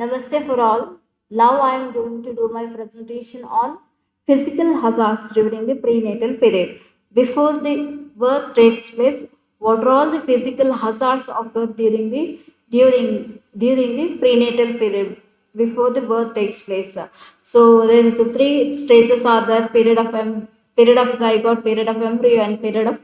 Namaste for all. Now I am going to do my presentation on physical hazards during the prenatal period. Before the birth takes place, what are all the physical hazards occur during the prenatal period before the birth takes place? So there is three stages are there: period of zygote, period of embryo, and period of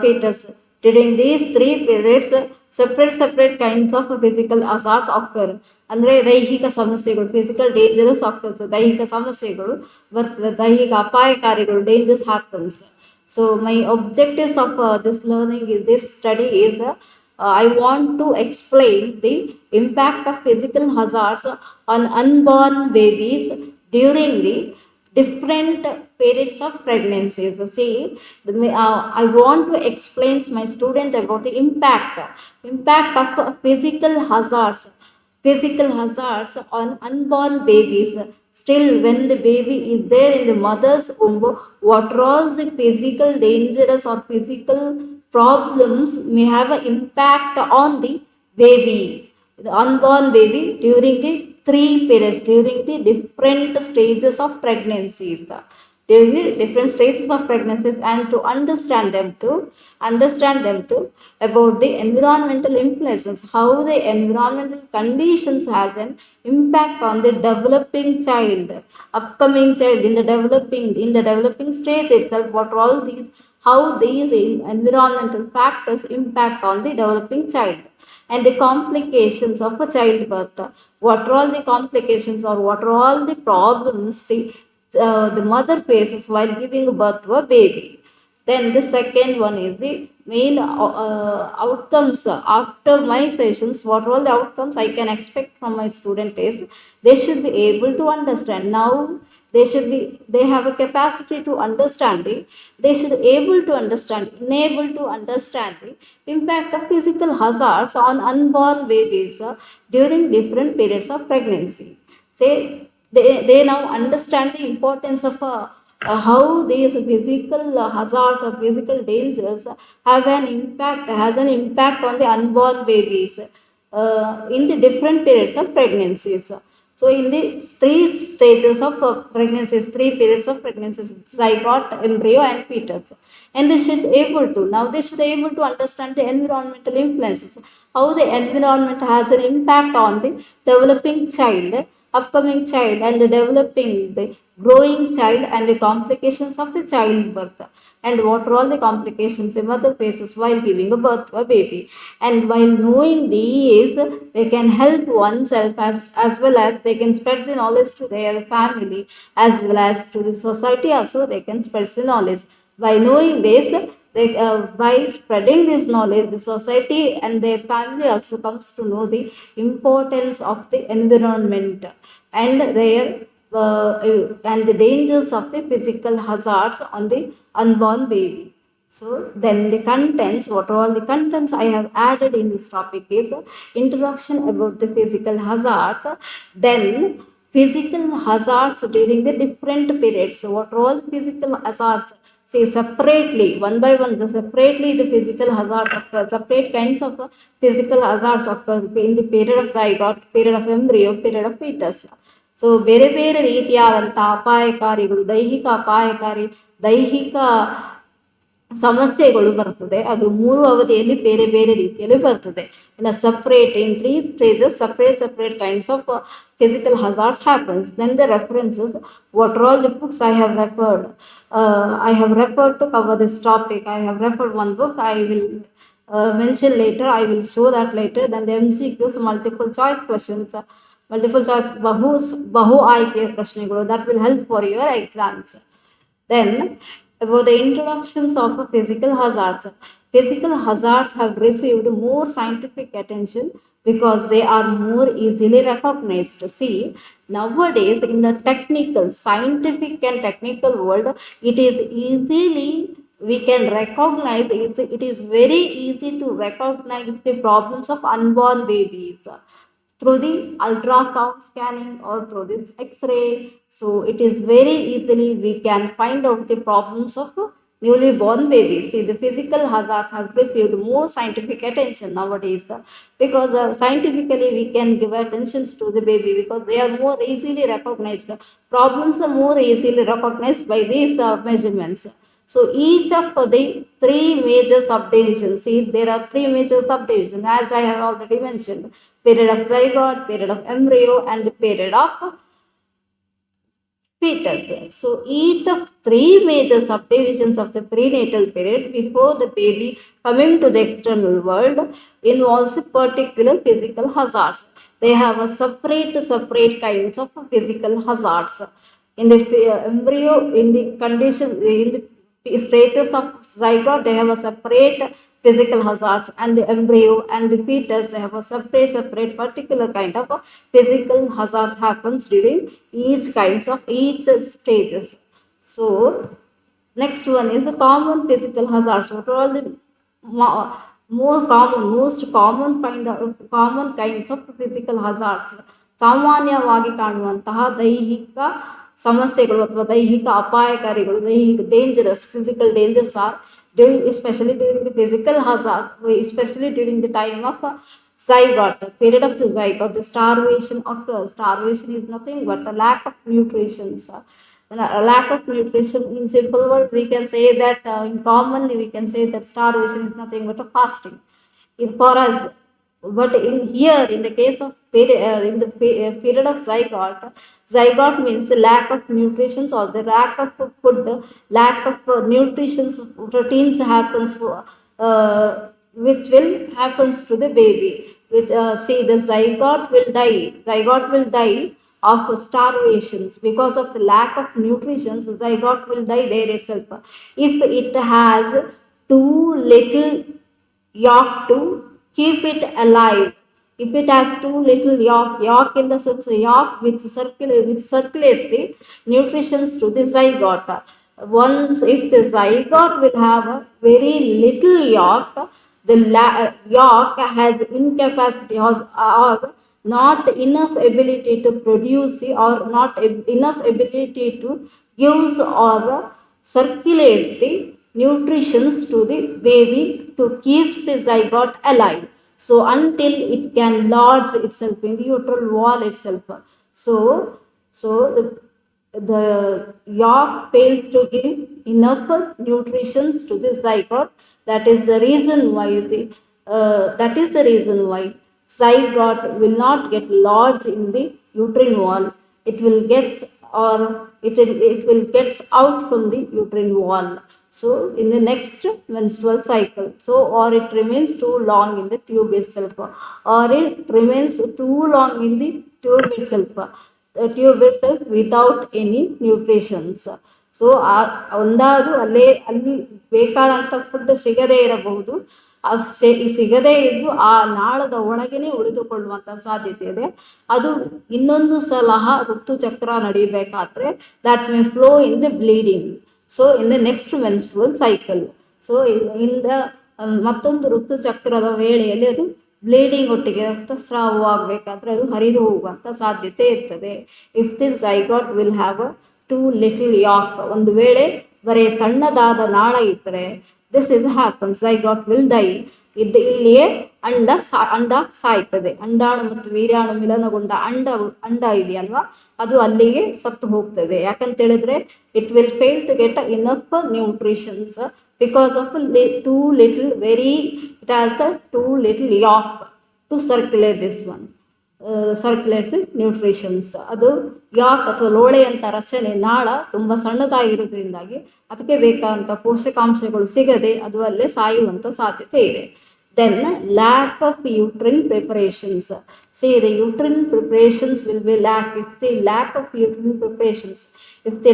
fetus. During these three periods, separate kinds of physical hazards occur. ಅಂದರೆ ದೈಹಿಕ ಸಮಸ್ಯೆಗಳು physical dangerous ಆಗ್ತದೆ, ದೈಹಿಕ ಸಮಸ್ಯೆಗಳು ಬರ್ತದೆ, ದೈಹಿಕ ಅಪಾಯಕಾರಿಗಳು dangers happens. So my objectives of this learning is this study is I want to explain the impact of physical hazards on unborn babies during the different periods of pregnancies. See, I want to explain to my student about the impact of physical hazards on unborn babies. Still, when the baby is there in the mother's womb, what are all the physical dangers or physical problems may have an impact on the baby, the unborn baby, during the three periods, during the different stages of pregnancies. During the different stages of pregnancies, and to understand them to about the environmental influences, how the environmental conditions has an impact on the developing child, upcoming child in the developing stage itself. What are all these, how these environmental factors impact on the developing child, and the complications of a childbirth. What are all the complications, or what are all the problems the mother faces while giving birth to a baby. Then the second one is the main outcomes after my sessions. What are all the outcomes I can expect from my student is they should be able to understand. Now they have a capacity to understand it. They should enable to understand the impact of physical hazards on unborn babies during different periods of pregnancy. Say they now understand the importance of how these physical hazards or physical dangers has an impact on the unborn babies in the different periods of pregnancies. So in the three stages of pregnancies, three periods of pregnancies, zygote, embryo, and fetus, and they should able to understand the environmental influences, how the environment has an impact on the developing child, upcoming child, and the growing child, and the complications of the childbirth, and what are all the complications a mother faces while giving a birth to a baby. And while knowing these, they can help oneself as well as they can spread the knowledge to their family as well as to the society also. They can spread the knowledge. By knowing this, by spreading this knowledge, the society and their family also comes to know the importance of the environment and their and the dangers of the physical hazards on the unborn baby. So then the contents, what are all the contents I have added in this topic is introduction about the physical hazards, then physical hazards during the different periods. So what are all the physical hazards? Say separately, one by one, separately the physical hazards occur, separate kinds of physical hazards occur in the period of zygote, period of embryo, period of fetus. So ಬೇರೆ ಬೇರೆ ರೀತಿಯಾದಂಥ ಅಪಾಯಕಾರಿಗಳು, ದೈಹಿಕ ಸಮಸ್ಯೆಗಳು ಬರ್ತದೆ. ಅದು ಮೂರು ಅವಧಿಯಲ್ಲಿ ಬೇರೆ ಬೇರೆ ರೀತಿಯಲ್ಲಿ ಬರ್ತದೆ. ಇನ್ನು separate in three stages, separate kinds of physical hazards happens. Then the references, what are all the books I have referred. I have referred to cover this topic. I have referred one book. I will mention later. I will show that later. Then the MCQs, multiple choice questions, ಬಹು ಆಯ್ಕೆಯ ಪ್ರಶ್ನೆಗಳು, that will help for your exams. Then about the introductions of physical hazards. Physical hazards have received more scientific attention because they are more easily recognized. See, nowadays in the scientific and technical world, it is easily we can recognize it is very easy to recognize the problems of unborn babies through the ultrasound scanning or through this X-ray. So it is very easily we can find out the problems of newly born babies. See, the physical hazards have received more scientific attention nowadays because scientifically we can give attention to the baby because they are more easily recognized. Problems are more easily recognized by these measurements. So each of the three major subdivisions, see there are three major subdivisions as I have already mentioned, period of zygote, period of embryo and the period of fetus. So each of three major subdivisions of the prenatal period before the baby coming to the external world involves particular physical hazards. They have a separate kinds of physical hazards. In the embryo, in the condition, in the stages of zygote, they have a separate physical hazards, and the embryo and the fetus they have a separate particular kind of physical hazards happens during each stages. So next one is the common physical hazards. What are all the most common kinds of physical hazards? ಸಾಮಾನ್ಯವಾಗಿ ಕಾಣುವಂತಹ ದೈಹಿಕ ಸಮಸ್ಯೆಗಳು ಅಥವಾ ದೈಹಿಕ ಅಪಾಯಕಾರಿಗಳು, ದೈಹಿಕ dangerous physical dangers are during, especially during the physical hazard, especially during the time of zygote, period of the zygote, the starvation occurs. Starvation is nothing but a lack of nutrition. A lack of nutrition, in simple word we can say that in commonly we can say that starvation is nothing but a fasting. For us, but in here in the case of period of zygote means the lack of nutrition or the lack of food, lack of nutrition proteins happens for which will happens to the baby, which see the zygote will die of starvations because of the lack of nutrition. So zygote will die there itself if it has too little yolk to keep it alive. If it has too little yolk in the sense yolk which circulates the nutrition to the zygote. Once if the zygote will have a very little yolk, the yolk has incapacity or not enough ability to produce the, or not enough ability to gives or circulates the nutritions to the baby to keep the zygote alive. So until it can lodge itself in the uterine wall itself. So the yolk fails to give enough nutritions to the zygote. That is the reason why zygote will not get lodged in the uterine wall. It will get out from the uterine wall. So in the next menstrual cycle, so or it remains too long in the tube itself, or it remains too long in the tube itself, without any nutritions. So ಒಂದಾದು ಅಲ್ಲಿ ಬೇಕಾದಂಥ food ಸಿಗದೇ ಇರಬಹುದು, ಸಿಗದೇ ಇದ್ದು ಆ ನಾಳದ ಒಳಗೇನೆ ಉಳಿದುಕೊಳ್ಳುವಂಥ ಸಾಧ್ಯತೆ ಇದೆ. ಅದು ಇನ್ನೊಂದು ಸಲಹ ಋತುಚಕ್ರ ನಡೀಬೇಕಾದ್ರೆ that may flow in the bleeding. So in the next menstrual cycle, so ಇಂದ ಮತ್ತೊಂದು ಋತುಚಕ್ರದ ವೇಳೆಯಲ್ಲಿ ಅದು ಬ್ಲೀಡಿಂಗ್ ಒಟ್ಟಿಗೆ ರಕ್ತಸ್ರಾವವಾಗಬೇಕಾದ್ರೆ ಅದು ಹರಿದು ಹೋಗುವಂಥ ಸಾಧ್ಯತೆ ಇರ್ತದೆ. If the zygote will have to little ಯಾಕ್, ಒಂದು ವೇಳೆ ಬರೀ ಸಣ್ಣದಾದ ನಾಳ ಇದ್ದರೆ this is happen, zygote will die. ಇಲ್ಲಿಯೇ ಅಂಡ ಸಾಯ್ತದೆ. ಅಂಡಾಣು ಮತ್ತು ವೀರ್ಯಾಣು ಮಿಲನಗೊಂಡ ಅಂಡ ಇದೆಯಲ್ವಾ, ಅದು ಅಲ್ಲಿಗೆ ಸತ್ತು ಹೋಗ್ತದೆ. ಯಾಕಂತ ಹೇಳಿದ್ರೆ it will fail to get enough nutritions because of too little it has too little ಯಾಕ್ to circulate this one, circulate nutritions. ಅದು ಯಾಕ್ ಅಥವಾ ಲೋಳೆಯಂಥ ರಚನೆ ನಾಳ ತುಂಬ ಸಣ್ಣದಾಗಿರೋದ್ರಿಂದಾಗಿ ಅದಕ್ಕೆ ಬೇಕಾದಂಥ ಪೋಷಕಾಂಶಗಳು ಸಿಗದೆ ಅದು ಅಲ್ಲೇ ಸಾಯುವಂಥ ಸಾಧ್ಯತೆ ಇದೆ. Then lack of uterine preparations. See, the uterine preparations will be lack. If the lack of uterine preparations, if the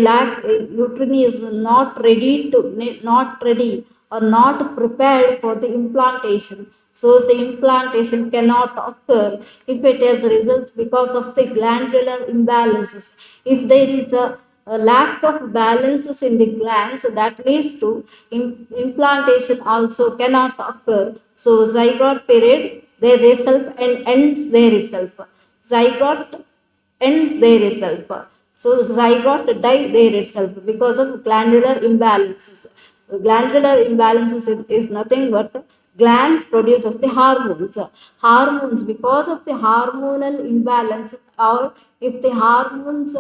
uterine is not ready or not prepared for the implantation, so the implantation cannot occur. If it is a result because of the glandular imbalances, if there is a lack of balances in the glands, that leads to implantation also cannot occur. So zygote period there itself ends there itself. Zygote ends there itself. So zygote die there itself because of glandular imbalances. Glandular imbalances is nothing but glands produces the hormones. Hormones, because of the hormonal imbalance, or if the hormones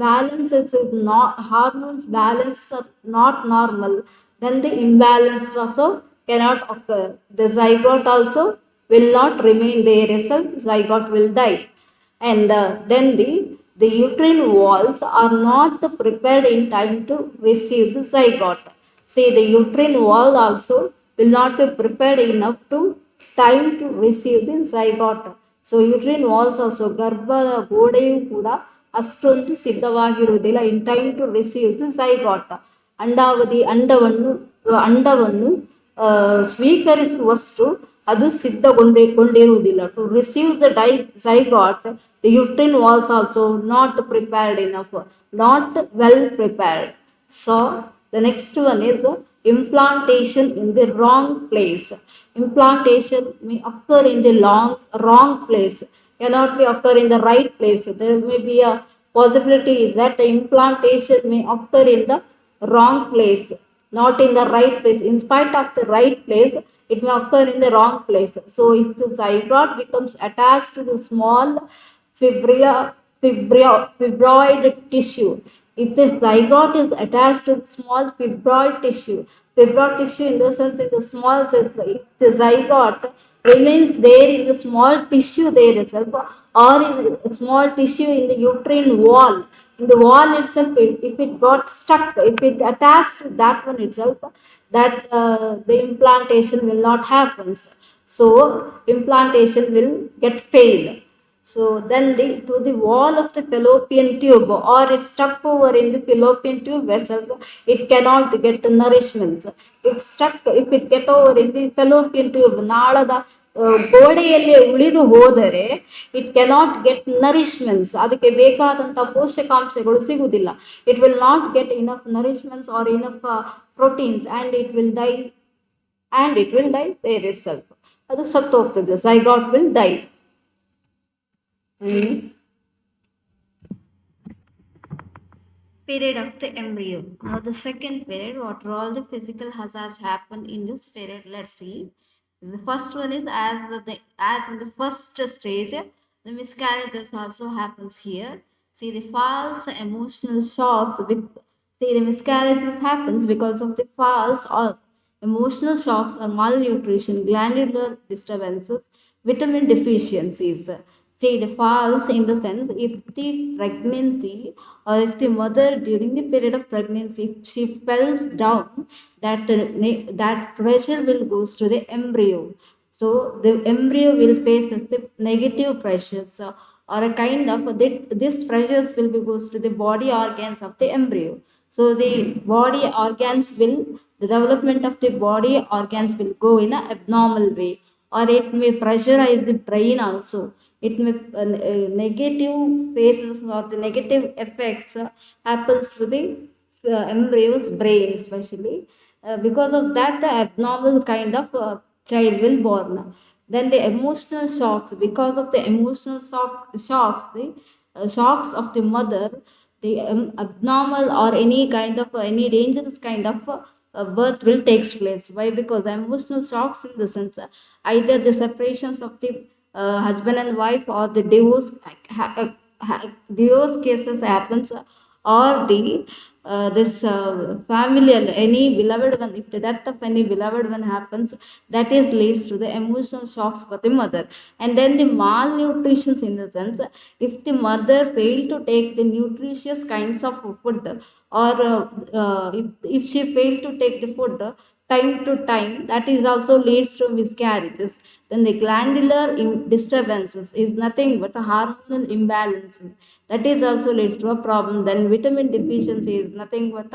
balances is not hormones balance are not normal, then the imbalance also cannot occur. The zygote also will not remain there itself. Zygote will die, and then the uterine walls are not prepared in time to receive the zygote. See, the uterine wall also will not be prepared enough to time to receive the zygote. So uterine walls also ಗರ್ಭದ ಗೋಡೆಯು ಕೂಡ ಅಷ್ಟೊಂದು ಸಿದ್ಧವಾಗಿರುವುದಿಲ್ಲ in time to receive the zygote. ಅಂಡವನ್ನು ಸ್ವೀಕರಿಸುವಷ್ಟು ಅದು ಸಿದ್ಧಗೊಂಡಿರುವುದಿಲ್ಲ. To receive the zygote, the uterine walls also not prepared enough, not well prepared. So the next one is implantation in the wrong place. Implantation may occur in the wrong place, cannot be occur in the right place. There may be a possibility is that the implantation may occur in the wrong place, not in the right place. In spite of the right place, it may occur in the wrong place. So if the zygote becomes attached to the small fibroid tissue, if the zygote is attached to small fibroid tissue in the sense in the small cells, if the zygote remains there in the small tissue there itself, or in the small tissue in the uterine wall, in the wall itself, if it got stuck, if it attached to that one itself, that the implantation will not happen. So implantation will get failed. So then to the wall of the fallopian tube, or it's stuck over in the fallopian tube vessel, it cannot get nourishment. If it get over in the fallopian tube, ನಾಳದ ಗೋಡೆಯಲ್ಲಿ ಉಳಿದು ಹೋದರೆ it cannot get ನರಿಶ್ಮೆಂಟ್ಸ್, ಅದಕ್ಕೆ ಬೇಕಾದಂಥ ಪೋಷಕಾಂಶಗಳು ಸಿಗುವುದಿಲ್ಲ. It will not get enough nourishments or enough proteins, and it will die there is self, ಅದು ಸತ್ತು ಹೋಗ್ತದೆ. zygote will die. Period of the embryo. Now the second period, what are all the physical hazards happen in this period? Let's see. The first one is as in the first stage, the miscarriages also happens here. See, the false emotional shocks the miscarriages happens because of the false or emotional shocks or malnutrition, glandular disturbances, vitamin deficiencies. See, the falls in the sense, if the pregnancy or if the mother during the period of pregnancy, if she falls down, that pressure will goes to the embryo. So the embryo will face the negative pressures, or a kind of this pressures will be goes to the body organs of the embryo. So the body organs will, the development of the body organs will go in an abnormal way, or it may pressurize the brain also. It may negative phases or the negative effects happens to the embryo's brain especially. Because of that, the abnormal kind of child will born. Then the emotional shocks, because of the emotional shocks, the shocks of the mother, the abnormal or any kind of any dangerous kind of birth will takes place. Why? Because emotional shocks in the sense either the separations of the husband and wife, or the divorce cases happens, or the this familial, any beloved one, if the death of any beloved one happens, that is leads to the emotional shocks for the mother. And then the malnutrition in the sense, if the mother fail to take the nutritious kinds of food, or if she fail to take the food time to time, that is also leads to miscarriages. Then the glandular disturbances is nothing but a hormonal imbalance, that is also leads to a problem. Then vitamin deficiency is nothing but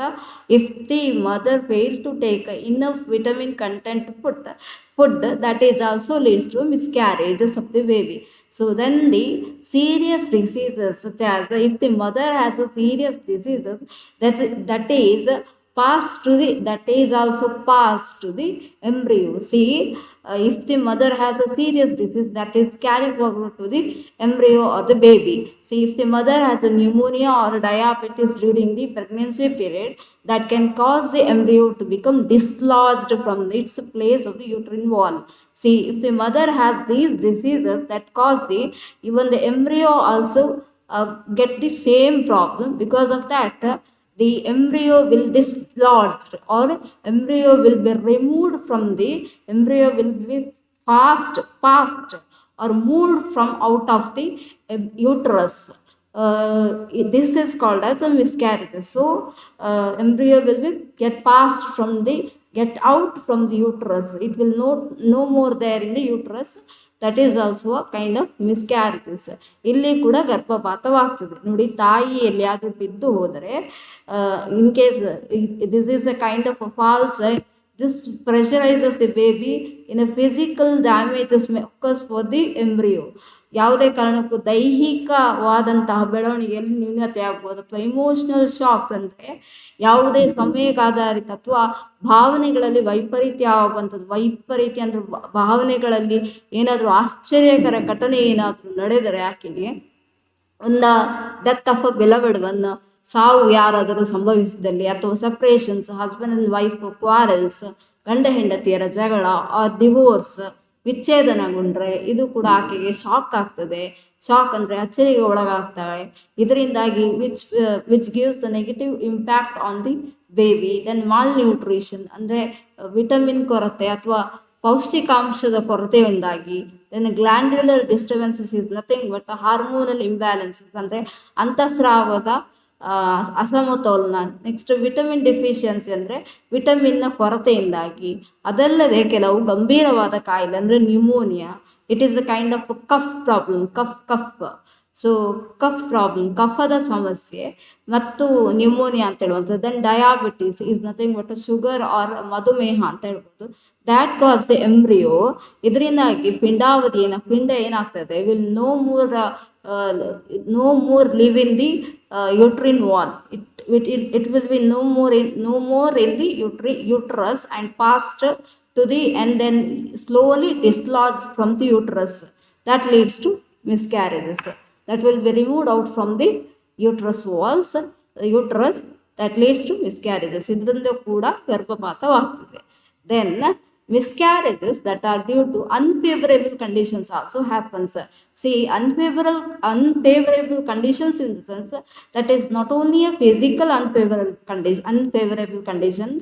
if the mother fail to take enough vitamin content food, that is also leads to miscarriages of the baby. So then the serious diseases, such as if the mother has a serious diseases, that is also passed to the embryo. See, if the mother has a serious disease that is carried forward to the embryo or the baby. See, if the mother has a pneumonia or diabetes during the pregnancy period, that can cause the embryo to become dislodged from its place of the uterine wall. See, if the mother has these diseases that cause the even the embryo also get the same problem. Because of that, the embryo will dislodged or embryo will be removed from the embryo will be passed or moved from out of the uterus. This is called as a miscarriage. So embryo will be get passed from the get out from the uterus. It will no more there in the uterus. That is also a kind of miscarriages. ಇಲ್ಲಿ ಕೂಡ ಗರ್ಭಪಾತವಾಗ್ತದೆ ನೋಡಿ. ತಾಯಿ ಎಲ್ಲಿಯಾದರೂ ಬಿದ್ದು ಹೋದರೆ in case this is a kind of falls, this pressurizes the baby in a physical damages may occurs for the embryo. ಯಾವುದೇ ಕಾರಣಕ್ಕೂ ದೈಹಿಕವಾದಂತಹ ಬೆಳವಣಿಗೆಯಲ್ಲಿ ನ್ಯೂನತೆ ಆಗ್ಬೋದು. ಅಥವಾ ಇಮೋಷನಲ್ ಶಾಕ್ಸ್ ಅಂದರೆ ಯಾವುದೇ ಸಂವೇಗಾಧಾರಿತ ಅಥವಾ ಭಾವನೆಗಳಲ್ಲಿ ವೈಪರೀತ್ಯ ಆಗುವಂಥದ್ದು. ವೈಪರೀತ್ಯ ಅಂದ್ರೆ ಭಾವನೆಗಳಲ್ಲಿ ಏನಾದರೂ ಆಶ್ಚರ್ಯಕರ ಘಟನೆ ಏನಾದರೂ ನಡೆದರೆ ಆಕೆಗೆ, ಒಂದು ಡೆತ್ ಆಫ್ ಅ ಬಿಲವಡ್ ಒನ್, ಸಾವು ಯಾರಾದರೂ ಸಂಭವಿಸಿದಲ್ಲಿ, ಅಥವಾ ಸಪ್ರೇಷನ್ಸ್, ಹಸ್ಬೆಂಡ್ ಅಂಡ್ ವೈಫ್ ಕ್ವಾರಲ್ಸ್, ಗಂಡ ಹೆಂಡತಿಯರ ಜಗಳ, ಡಿವೋರ್ಸ್, ವಿಚ್ಛೇದನಗೊಂಡ್ರೆ ಇದು ಕೂಡ ಆಕೆಗೆ ಶಾಕ್ ಆಗ್ತದೆ. ಶಾಕ್ ಅಂದರೆ ಅಚ್ಚರಿಗೆ ಒಳಗಾಗ್ತಾಳೆ. ಇದರಿಂದಾಗಿ which gives the negative impact on the baby. Then ಮಾಲ್ ನ್ಯೂಟ್ರಿಷನ್ ಅಂದರೆ ವಿಟಮಿನ್ ಕೊರತೆ ಅಥವಾ ಪೌಷ್ಟಿಕಾಂಶದ ಕೊರತೆಯಿಂದಾಗಿ. Then glandular disturbances is nothing but hormonal imbalances ಅಂದರೆ ಅಂತಃಸ್ರಾವದ ಅಸಮತೋಲನ. ನೆಕ್ಸ್ಟ್ ವಿಟಮಿನ್ ಡೆಫಿಷಿಯನ್ಸಿ ಅಂದರೆ ವಿಟಮಿನ್ನ ಕೊರತೆಯಿಂದಾಗಿ. ಅದಲ್ಲದೆ ಕೆಲವು ಗಂಭೀರವಾದ ಕಾಯಿಲೆ ಅಂದರೆ pneumonia. It is a kind of cough problem. Cough so cough problem, ಕಫದ ಸಮಸ್ಯೆ ಮತ್ತು ನ್ಯೂಮೋನಿಯಾ ಅಂತ ಹೇಳುವಂಥದ್ದು. Then diabetes is nothing but sugar or ಮಧುಮೇಹ ಅಂತ ಹೇಳ್ಬೋದು. That cause the embryo. ಇದರಿಂದಾಗಿ ಪಿಂಡ ಏನಾಗ್ತದೆ, will no more live in the uterine wall. It will be no more in the uterus and passed to the and then slowly dislodged from the uterus. That leads to miscarriages. That will be removed out from the uterus walls, uterus. That leads to miscarriages. ಇದರಿಂದ ಕೂಡ ಗರ್ಭಪಾತವಾಗ್ತದೆ. Then miscarriages that are due to unfavorable conditions also happens. See, unfavorable conditions in the sense that is not only a physical unfavorable conditions,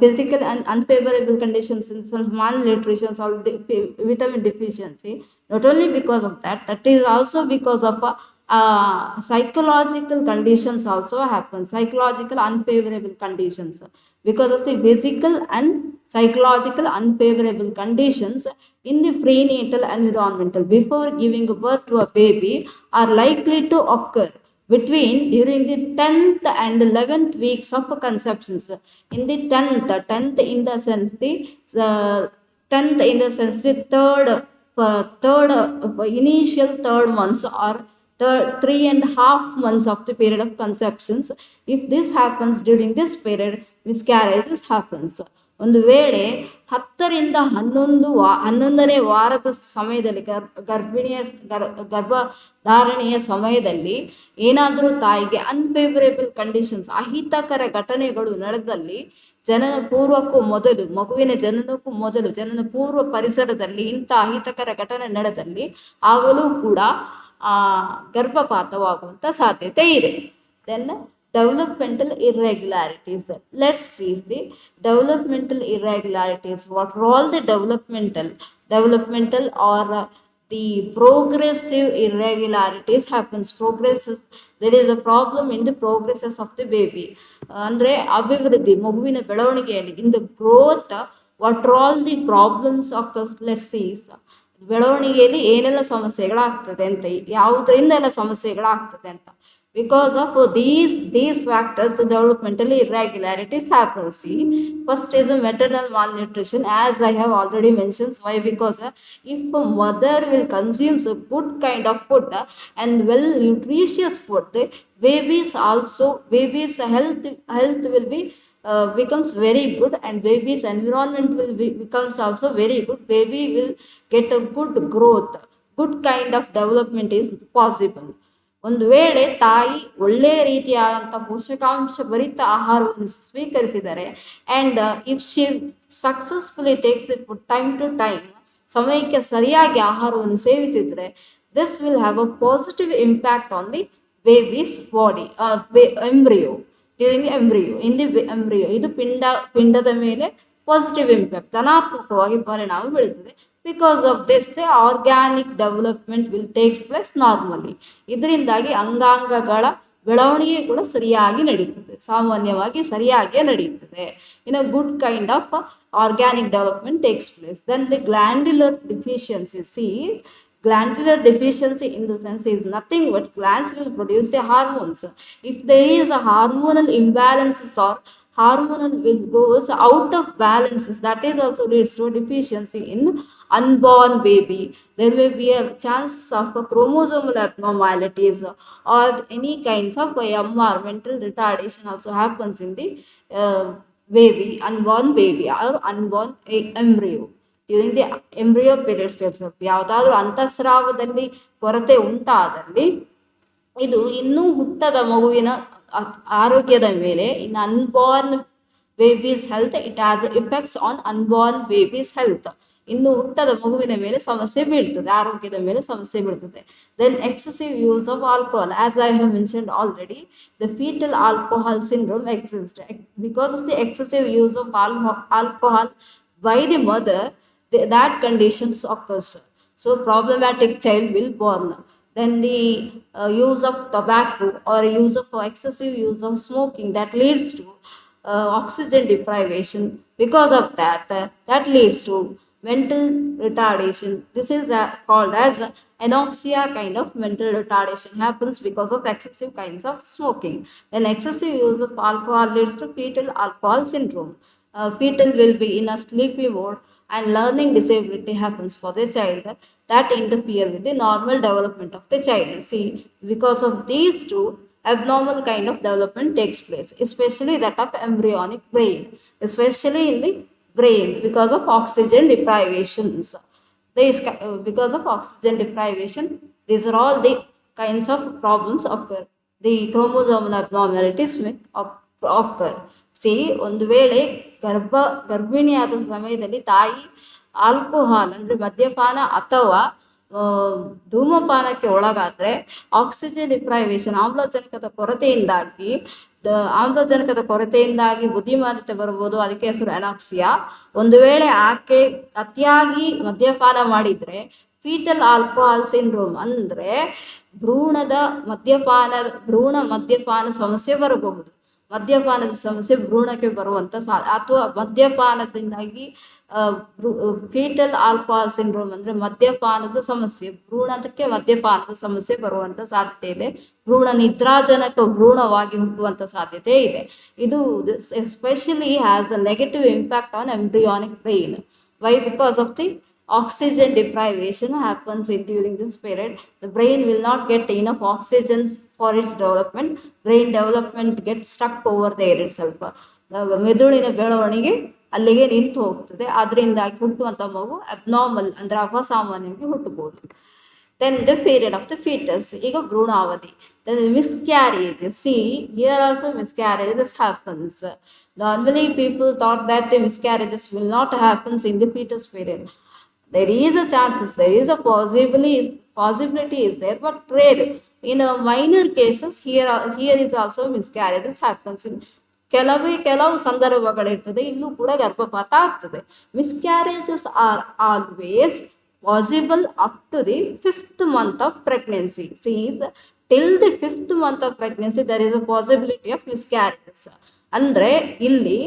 physical and unfavorable conditions in the sense malnutrition or vitamin deficiency. Not only because of that, that is also because of psychological conditions also happen. Psychological unfavorable conditions because of the physical and psychological unfavorable conditions in the prenatal environmental before giving birth to a baby are likely to occur during the 10th and 11th weeks of conceptions. In the 10th in the sense the 10th in the sense the initial third months or 3.5 months of the period of conceptions. If this happens during this period, miscarriages happens. ಒಂದು ವೇಳೆ 10ರಿಂದ 11ನೇ ವಾರದ ಸಮಯದಲ್ಲಿ ಗರ್ಭಧಾರಣೆಯ ಸಮಯದಲ್ಲಿ ಏನಾದರೂ ತಾಯಿಗೆ unfavourable conditions, ಅಹಿತಕರ ಘಟನೆಗಳು ನಡೆದಲ್ಲಿ, ಜನನ ಪೂರ್ವಕ್ಕೂ ಮೊದಲು, ಮಗುವಿನ ಜನನಕ್ಕೂ ಮೊದಲು, ಜನನ ಪೂರ್ವ ಪರಿಸರದಲ್ಲಿ ಇಂಥ ಅಹಿತಕರ ಘಟನೆ ನಡೆದಲ್ಲಿ ಆಗಲೂ ಕೂಡ ಗರ್ಭಪಾತವಾಗುವಂಥ ಸಾಧ್ಯತೆ ಇದೆ. Then developmental irregularities. Let's see the developmental irregularities. What are all the developmental or the progressive irregularities happens. There is a problem in the progresses of the baby. ಅಂದರೆ ಅಭಿವೃದ್ಧಿ, ಮಗುವಿನ ಬೆಳವಣಿಗೆಯಲ್ಲಿ in the growth, what are all the problems of the, let's see, ಬೆಳವಣಿಗೆಯಲ್ಲಿ ಏನೆಲ್ಲ ಸಮಸ್ಯೆಗಳಾಗ್ತದೆ ಅಂತ, ಯಾವುದರಿಂದೆಲ್ಲ ಸಮಸ್ಯೆಗಳಾಗ್ತದೆ ಅಂತ. Because of these factors, the developmental irregularities happen. See, first is a maternal malnutrition, as I have already mentioned. Why? Because if a mother will consume a good kind of food and well nutritious food, the baby's health will be becomes very good, and baby's environment will becomes also very good. Baby will get a good growth, good kind of development is possible. ಒಂದು ವೇಳೆ ತಾಯಿ ಒಳ್ಳೆಯ ರೀತಿಯಾದಂಥ ಪೋಷಕಾಂಶ ಭರಿತ ಆಹಾರವನ್ನು ಸ್ವೀಕರಿಸಿದರೆ, and if she successfully takes it time to time, ಸಮಯಕ್ಕೆ ಸರಿಯಾಗಿ ಆಹಾರವನ್ನು ಸೇವಿಸಿದರೆ, this will have a positive impact on the babies body, embryo, during embryo, in the embryo, ಇದು ಪಿಂಡದ ಮೇಲೆ ಪಾಸಿಟಿವ್ ಇಂಪ್ಯಾಕ್ಟ್, ಧನಾತ್ಮಕವಾಗಿ ಪರಿಣಾಮ ಬೀಳುತ್ತದೆ. Because of this organic development will takes place normally. ಇದರಿಂದಾಗಿ ಅಂಗಾಂಗಗಳ ಬೆಳವಣಿಗೆ ಕೂಡ ಸರಿಯಾಗಿ ನಡೀತದೆ, ಸಾಮಾನ್ಯವಾಗಿ ಸರಿಯಾಗಿಯೇ ನಡೀತದೆ. In a good kind of organic development takes place. Then the glandular deficiency, see, glandular deficiency in the sense is nothing but glands will produce the hormones. If there is a hormonal imbalances or hormonal will goes out of balances, that is also leads to a deficiency in unborn baby. There may be a chance of a chromosomal abnormalities or any kinds of MR, mental retardation also happens in the baby, unborn baby or unborn embryo during the embryo period stage. ಯಾವುದಾದ್ರೂ ಅಂತಃಸ್ರಾವದಲ್ಲಿ ಕೊರತೆ ಉಂಟಾದಲ್ಲಿ ಇದು ಇನ್ನೂ ಹುಟ್ಟದ ಮಗುವಿನ ಆರೋಗ್ಯದ ಮೇಲೆ, in unborn babies health, it has effects on unborn babies health. ಇನ್ನು ಹುಟ್ಟದ ಮಗುವಿನ ಮೇಲೆ ಸಮಸ್ಯೆ ಬೀಳ್ತದೆ, ಆರೋಗ್ಯದ ಮೇಲೆ ಸಮಸ್ಯೆ ಬೀಳ್ತದೆ. Then excessive use of alcohol, as I have mentioned already, the fetal alcohol syndrome exist. Because of the excessive use of alcohol by the mother, that conditions occurs. So problematic child will born. Then the use of tobacco or use of excessive use of smoking, that leads to oxygen deprivation. Because of that, that leads to mental retardation. This is called as anoxia kind of mental retardation happens because of excessive kinds of smoking. Then excessive use of alcohol leads to fetal alcohol syndrome. Fetal will be in a sleepy mode, and learning disability happens for the child that interfere with the normal development of the child. See, because of these two, abnormal kind of development takes place, especially that of embryonic brain, especially in the brain, because of oxygen deprivations. Because of oxygen deprivation, these are all the kinds of problems occur. The chromosomal abnormalities may occur. C, ಒಂದು ವೇಳೆ ಗರ್ಭಿಣಿಯಾದ ಸಮಯದಲ್ಲಿ ತಾಯಿ alcohol ಅಂದರೆ ಮದ್ಯಪಾನ ಅಥವಾ ಧೂಮಪಾನಕ್ಕೆ ಒಳಗಾದರೆ, oxygen deprivation, ಆಮ್ಲಜನಕದ ಕೊರತೆಯಿಂದಾಗಿ ಬುದ್ಧಿಮಾಂದ್ಯತೆ ಬರ್ಬೋದು. ಅದಕ್ಕೆ ಹೆಸರು ಅನಾಕ್ಸಿಯಾ. ಒಂದು ವೇಳೆ ಆಕೆ ಅತಿಯಾಗಿ ಮದ್ಯಪಾನ ಮಾಡಿದರೆ ಫೀಟಲ್ ಆಲ್ಕೋಹಾಲ್ ಸಿಂಡ್ರೋಮ್ ಅಂದರೆ ಭ್ರೂಣ ಮದ್ಯಪಾನ ಸಮಸ್ಯೆ ಬರಬಹುದು. ಮದ್ಯಪಾನದ ಸಮಸ್ಯೆ ಭ್ರೂಣಕ್ಕೆ ಬರುವಂಥ ಅಥವಾ ಮದ್ಯಪಾನದಿಂದಾಗಿ ಫೀಟಲ್ ಆಲ್ಕೋಹಾಲ್ ಸಿಂಡ್ರೋಮ್ ಅಂದರೆ ಮದ್ಯಪಾನದ ಸಮಸ್ಯೆ, ಭ್ರೂಣಕ್ಕೆ ಮದ್ಯಪಾನದ ಸಮಸ್ಯೆ ಬರುವಂಥ ಸಾಧ್ಯತೆ ಇದೆ. ಭ್ರೂಣ ನಿದ್ರಾಜನಕ ಭ್ರೂಣವಾಗಿ ಹುಟ್ಟುವಂಥ ಸಾಧ್ಯತೆ ಇದೆ. ಇದು especially has the negative impact on embryonic brain. Why? Because of the oxygen deprivation happens during this period. The brain will not get enough oxygen for its development. Brain development gets stuck over there itself. ಮೆದುಳಿನ ಬೆಳವಣಿಗೆ ಅಲ್ಲಿಗೆ ನಿಂತು ಹೋಗ್ತದೆ. ಅದರಿಂದಾಗಿ ಹುಟ್ಟುವಂಥ ಮಗು abnormal ಅಂದರೆ ಅಪಸಾಮಾನ್ಯವಾಗಿ ಹುಟ್ಟಬಹುದು. Then the period of the fetus, ಈಗ ಭ್ರೂಣಾವಧಿ. Then miscarriages. See, here also miscarriages happens. Normally people thought that the miscarriages will not happen in the fetus period. There is a chances, there is a possibility is there, but rare. In a minor cases, here is also miscarriages happens in ಕೆಲವು ಸಂದರ್ಭಗಳಿರ್ತದೆ, ಇಲ್ಲೂ ಕೂಡ ಗರ್ಭಪಾತ ಆಗ್ತದೆ. Miscarriages are always possible up to the 5th month of pregnancy. See, till the 5th month of pregnancy there is a possibility of miscarriages. ಅಂದರೆ ಇಲ್ಲಿ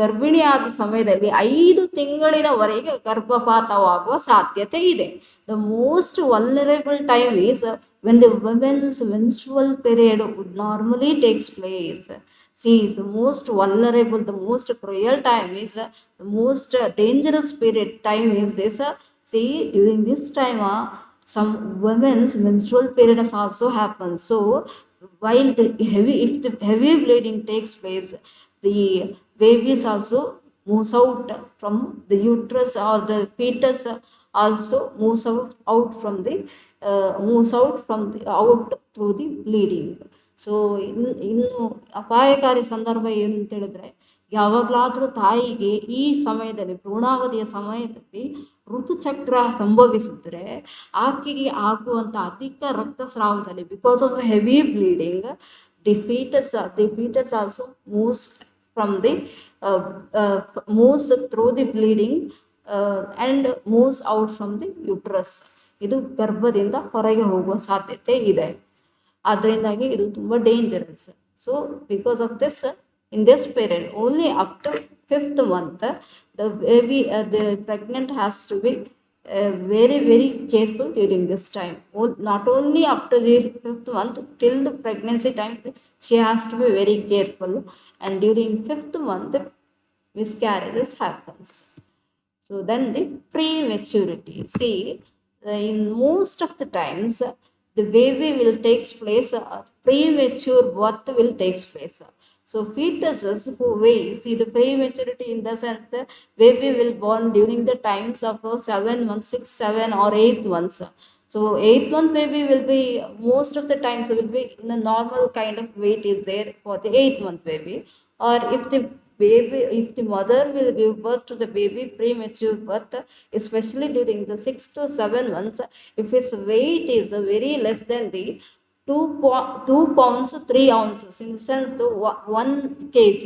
ಗರ್ಭಿಣಿಯಾದ ಸಮಯದಲ್ಲಿ 5 ತಿಂಗಳಿನವರೆಗೆ ಗರ್ಭಪಾತವಾಗುವ ಸಾಧ್ಯತೆ ಇದೆ. The most vulnerable time is when the women's menstrual period would normally takes place. See, the most vulnerable, the most cruel time is, the most dangerous period time is this. See, during this time, some women's menstrual period also happens. So, while if the heavy bleeding takes place, the babies also moves out from the uterus, or the fetus also moves out from the out through the bleeding. So ಇನ್ನು ಅಪಾಯಕಾರಿ ಸಂದರ್ಭ ಏನು ಅಂತ ಹೇಳಿದ್ರೆ, ಯಾವಾಗಲಾದರೂ ತಾಯಿಗೆ ಈ ಸಮಯದಲ್ಲಿ, ಭ್ರೂಣಾವಧಿಯ ಸಮಯದಲ್ಲಿ ಋತುಚಕ್ರ ಸಂಭವಿಸಿದ್ರೆ ಆಕೆಗೆ ಆಗುವಂಥ ಅಧಿಕ ರಕ್ತಸ್ರಾವದಲ್ಲಿ, because of heavy bleeding, the fetus also moves from the moves through the bleeding and moves out from the uterus. ಇದು ಗರ್ಭದಿಂದ ಹೊರಗೆ ಹೋಗುವ ಸಾಧ್ಯತೆ ಇದೆ. ಅದರಿಂದಾಗಿ ಇದು ತುಂಬ dangerous. So because of this, in this period, only up to 5th month, the baby, the pregnant has to be very, very careful during this time. Not only up to the 5th month, till the pregnancy time, she has to be very careful. And during 5th month, miscarriages happens. So then the prematurity. See, in most of the times, the baby will takes place, premature birth will takes place. So fetuses who weigh, see the prematurity in the sense the baby will born during the times of 7 months, 6, 7 or 8 months. So 8th month baby will be, most of the times will be in a normal kind of weight is there for the 8th month baby. Or if the mother will give birth to the baby premature birth, especially during the 6 to 7 months, if its weight is very less than the 2 pounds 3 ounces, in the sense the 1 kg,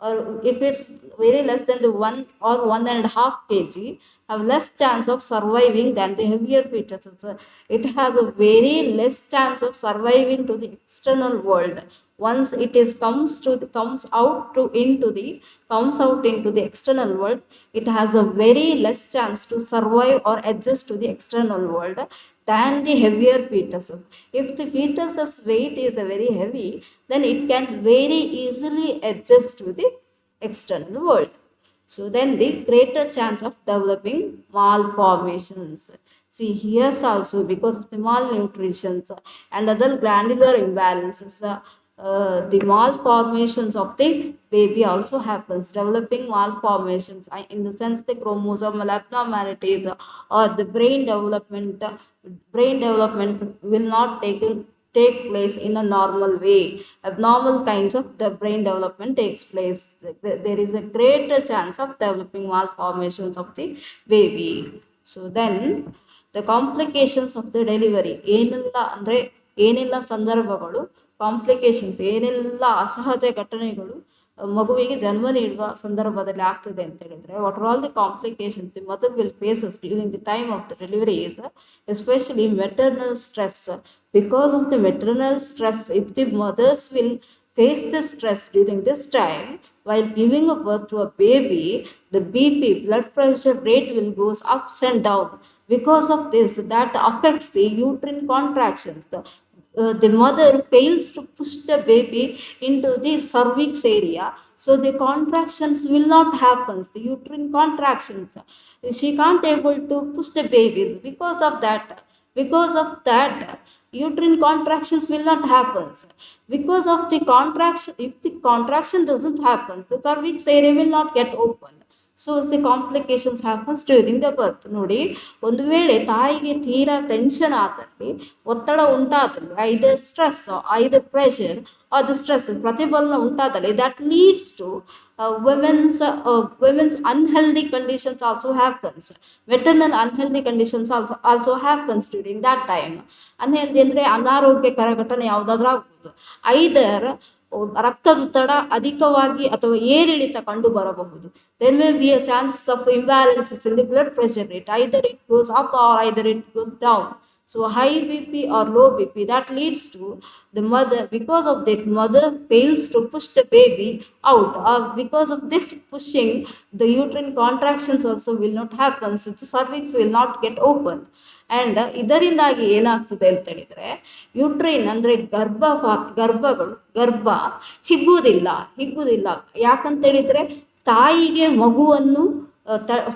or if it's very less than the 1 or 1.5 kg, have less chance of surviving than the heavier fetuses. It has a very less chance of surviving to the external world. Once it is comes out into the external world, it has a very less chance to survive or adjust to the external world than the heavier fetuses. If the fetus's weight is very heavy, then it can very easily adjust to the external world. So then the greater chance of developing malformations. See, here also, because of the malnutrition and other glandular imbalances, the malformations of the baby also happens, developing malformations in the sense the chromosomal abnormalities or the brain development will not take place in a normal way. Abnormal kinds of the brain development takes place. There is a greater chance of developing malformations of the baby. So then the complications of the delivery, ಏನೆಲ್ಲ ಸಂದರ್ಭಗಳು, complications, ಏನೆಲ್ಲ ಅಸಹಜ ಘಟನೆಗಳು ಮಗುವಿಗೆ ಜನ್ಮ ನೀಡುವ ಸಂದರ್ಭದಲ್ಲಿ ಆಗ್ತದೆ ಅಂತ ಹೇಳಿದ್ರೆ, what are all the complications the mother will faces during the time of the delivery is especially maternal stress. Because of the maternal stress, if the mothers will face the stress during this time while giving a birth to a baby, the BP, blood pressure rate will goes ups and down. Because of this, that affects the uterine contractions. The mother fails to push the baby into the cervix area, so the contractions will not happen, the uterine contractions. She can't able to push the babies. Because of that, uterine contractions will not happen. Because of the contraction, if the contraction doesn't happen, the cervix area will not get open. So the complications happens during the birth. ನೋಡಿ, ಒಂದು ವೇಳೆ ತಾಯಿಗೆ ತೀರಾ tension ಆದಲ್ಲಿ, ಒತ್ತಡ ಉಂಟಾದಲ್ಲಿ, either stress, either pressure or the stress, ಪ್ರತಿಫಲನ ಉಂಟಾದಲ್ಲಿ, that leads to women's unhealthy conditions also happens. Maternal unhealthy conditions also happens during that time. Unhealthy ಅಂದರೆ ಅನಾರೋಗ್ಯಕರ ಘಟನೆ ಯಾವುದಾದ್ರೂ ಆಗ್ಬೋದು. ಐದರ್ ರಕ್ತದೊತ್ತಡ ಅಧಿಕವಾಗಿ ಅಥವಾ ಏರಿಳಿತ ಕಂಡು ಬರಬಹುದು. There may be a chance of imbalances in the blood pressure rate. Either it goes up or either it goes down. So high BP or low BP, that leads to the mother, because of that mother fails to push the baby out, or because of this pushing, the uterine contractions also will not happen, so the cervix will not get open. And ಇದರಿಂದಾಗಿ ಏನಾಗ್ತದೆ ಅಂತ ಹೇಳಿದರೆ, uterine ಅಂದರೆ ಗರ್ಭ ಹಿಗ್ಗುವುದಿಲ್ಲ. ಯಾಕಂತೇಳಿದರೆ ತಾಯಿಗೆ ಮಗುವನ್ನು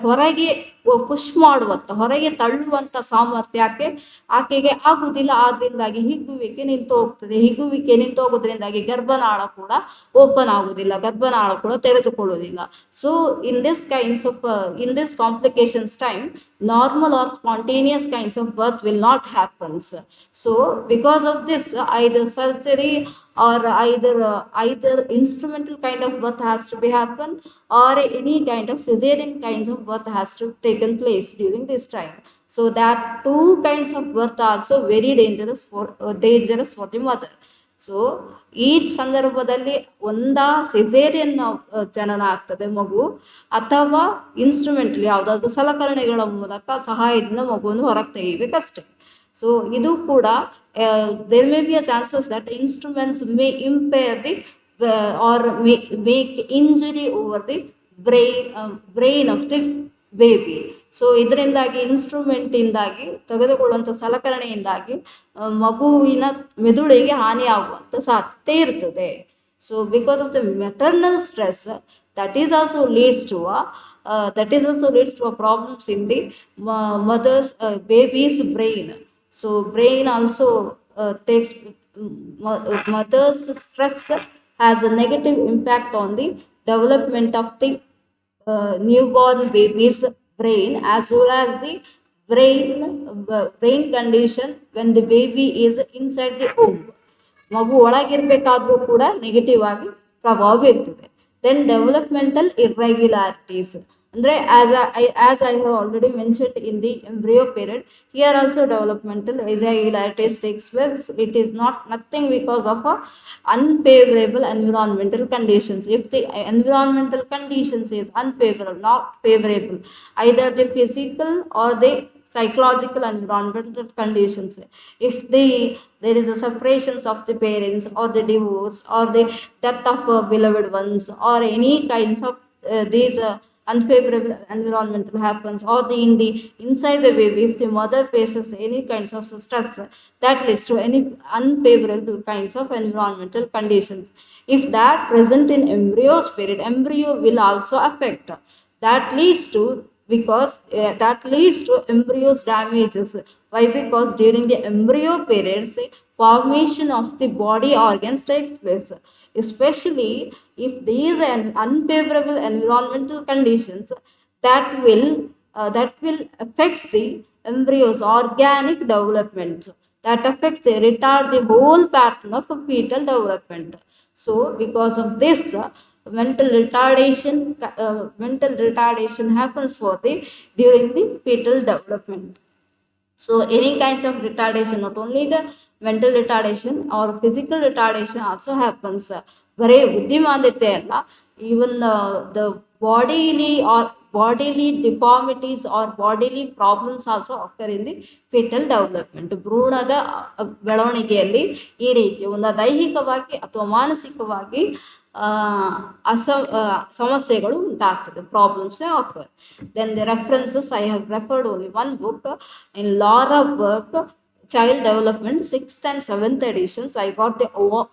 ಹೊರಗೆ ಪುಷ್ ಮಾಡುವಂಥ, ಹೊರಗೆ ತಳ್ಳುವಂಥ ಸಾಮರ್ಥ್ಯ ಆಕೆಗೆ ಆಗುವುದಿಲ್ಲ. ಆದ್ರಿಂದಾಗಿ ಹಿಗ್ಗುವಿಕೆ ನಿಂತು ಹೋಗ್ತದೆ. ಹಿಗ್ಗುವಿಕೆ ನಿಂತು ಹೋಗೋದ್ರಿಂದಾಗಿ ಗರ್ಭನಾಳ ಕೂಡ ಓಪನ್ ಆಗುವುದಿಲ್ಲ, ಗರ್ಭನಾಳ ಕೂಡ ತೆರೆದುಕೊಳ್ಳುವುದಿಲ್ಲ. So in this complications time, normal or spontaneous kinds of birth will not happens. So because of this, either surgery or either instrumental kind of birth has to be happen, or any kind of cesarean kinds of birth has to taken place during this time. So that two kinds of birth are also very dangerous for the mother. So ಈ ಸಂದರ್ಭದಲ್ಲಿ caesarean ಜನನ ಆಗ್ತದೆ ಮಗು, ಅಥವಾ ಇನ್ಸ್ಟ್ರೂಮೆಂಟ್ಲಿ ಯಾವುದಾದ್ರೂ ಸಲಕರಣೆಗಳ ಮೂಲಕ ಸಹಾಯದಿಂದ ಮಗುವನ್ನು ಹೊರಗೆ ತೆಗಿಬೇಕಷ್ಟೆ. ಸೊ ಇದು ಕೂಡ there may be a chances that instruments may impair the or make injury over the brain of the baby. So ಇದರಿಂದಾಗಿ ಇನ್ಸ್ಟ್ರೂಮೆಂಟಿಂದಾಗಿ ತೆಗೆದುಕೊಳ್ಳುವಂಥ ಸಲಕರಣೆಯಿಂದಾಗಿ ಮಗುವಿನ ಮೆದುಳಿಗೆ ಹಾನಿಯಾಗುವಂಥ ಸಾಧ್ಯತೆ ಇರ್ತದೆ. So because of the maternal stress, that is also leads to a problems in the baby's brain. So brain also takes mother's stress has a negative impact on the development of the newborn baby's brain, as well as the brain condition when the baby is inside the womb. ಮಗು ಒಳಗಿರ್ಬೇಕಾದ್ರೂ ಕೂಡ negative ಆಗಿ ಪ್ರಭಾವ ಬೀರ್ತದೆ. Then developmental irregularities ಅಂದರೆ as I have already mentioned in the embryo period, here also developmental irregularities takes place. It is nothing because of unfavorable environmental conditions. If the environmental conditions is unfavorable, not favorable, either the physical or the psychological environmental conditions, if there is a separations of the parents, or the divorce, or the death of beloved ones, or any kinds of these unfavorable environmental happens, or in the inside the baby, if the mother faces any kinds of stress, that leads to any unfavorable kinds of environmental conditions. If that present in embryo spirit, embryo will also affect. That leads to embryos damages. Why? Because during the embryo periods, formation of the body organs takes place, especially if these unfavorable environmental conditions that will affects the embryo's organic development, that affects retard the whole pattern of fetal development. So because of this, mental retardation happens during the fetal development. So any kinds of retardation, not only the mental retardation or physical retardation also happens. ಬರೀ ಬುದ್ಧಿಮಾಂದ್ಯತೆ ಅಲ್ಲ, even the bodily deformities or bodily problems also occur in the fetal development. ಭ್ರೂಣದ ಬೆಳವಣಿಗೆಯಲ್ಲಿ ಈ ರೀತಿ ಒಂದು ದೈಹಿಕವಾಗಿ ಅಥವಾ ಮಾನಸಿಕವಾಗಿ ಸಮಸ್ಯೆಗಳು ಉಂಟಾಗ್ತದೆ, problems occur. Then the references, I have referred only one book in Laura Burke, Child Development, 6th and 7th editions. I got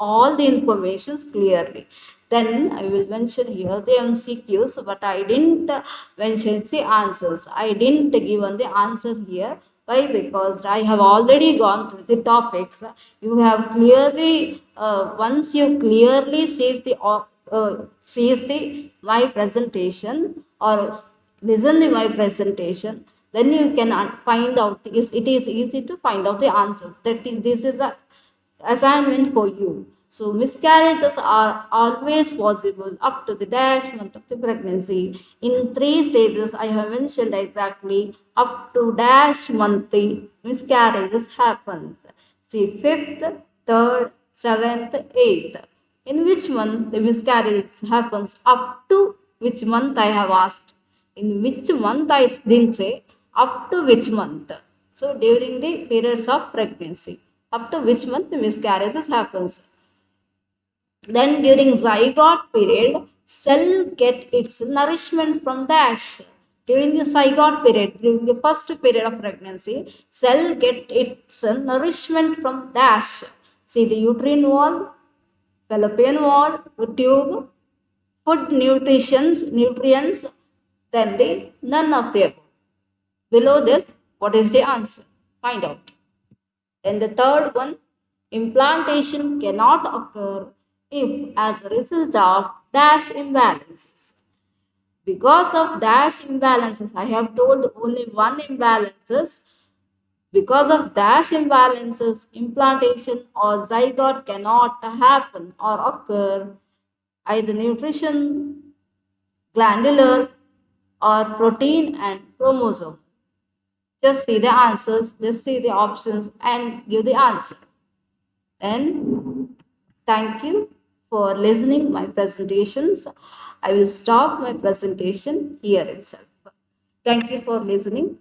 all the informations clearly. Then I will mention here the MCQs, but I didn't mention the answers. I didn't give the answers here. Why? Because I have already gone through the topics. You have clearly, once you clearly sees my presentation or listen to my presentation, then you can find out. It is easy to find out the answers. This is a assignment for you. So miscarriages are always possible up to the dash month of the pregnancy. In 3 stages, I have mentioned exactly up to dash month the miscarriages happens. See, 5th, 3rd, 7th, 8th. In which month the miscarriage happens? Up to which month I have asked. In which month I didn't say. Up to which month? So during the periods of pregnancy, up to which month the miscarriages happens. Then during zygote period, cell get its nourishment from dash. During the zygote period, during the first period of pregnancy, cell get its nourishment from dash. See, the uterine wall, fallopian wall, tube, food, nutrients, then the none of the above. Below this, what is the answer? Find out. Then the third one, implantation cannot occur if as a result of dash imbalances. Because of dash imbalances, I have told only one imbalances. Because of dash imbalances, implantation or zygote cannot happen or occur. Either nutrition, glandular, or protein and chromosome. Just see the answers, just see the options and give the answer. And thank you for listening my presentations. I will stop my presentation here itself. Thank you for listening.